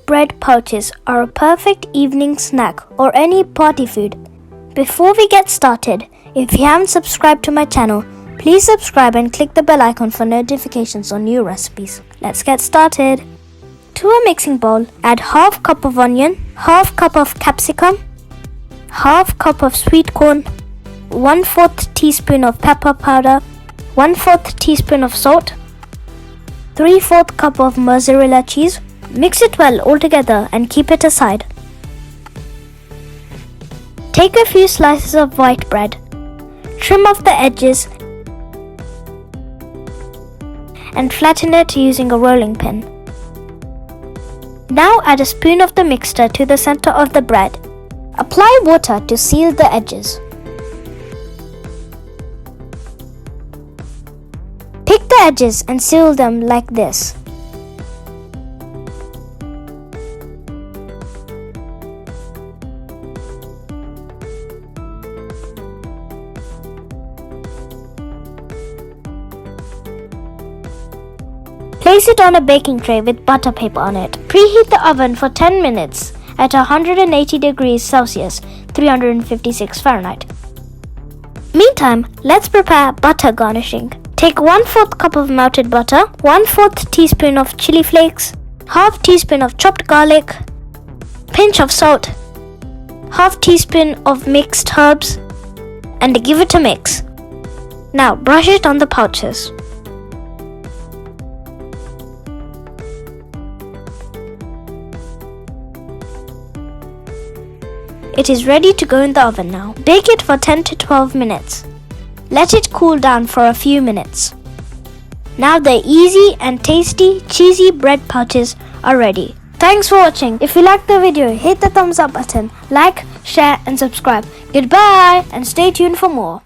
bread pouches are a perfect evening snack or any party food. Before we get started, if you haven't subscribed to my channel, please subscribe and click the bell icon for notifications on new recipes. Let's get started. To a mixing bowl, add half cup of onion, half cup of capsicum, half cup of sweet corn, 1/4 teaspoon of pepper powder, 1/4 teaspoon of salt, 3/4 cup of mozzarella cheese. Mix it well all together and keep it aside. Take a few slices of white bread, trim off the edges and flatten it using a rolling pin. Now add a spoon of the mixture to the center of the bread. Apply water to seal the edges. Pick the edges and seal them like this. Place it on a baking tray with butter paper on it. Preheat the oven for 10 minutes at 180 degrees Celsius, 356 Fahrenheit. Meantime, let's prepare butter garnishing. Take 1/4 cup of melted butter, 1/4 teaspoon of chili flakes, half teaspoon of chopped garlic, pinch of salt, half teaspoon of mixed herbs, and give it a mix. Now brush it on the pouches. It is ready to go in the oven now. Bake it for 10 to 12 minutes. Let it cool down for a few minutes. Now the easy and tasty cheesy bread pouches are ready. Thanks for watching. If you liked the video, hit the thumbs up button, like, share and subscribe. Goodbye and stay tuned for more.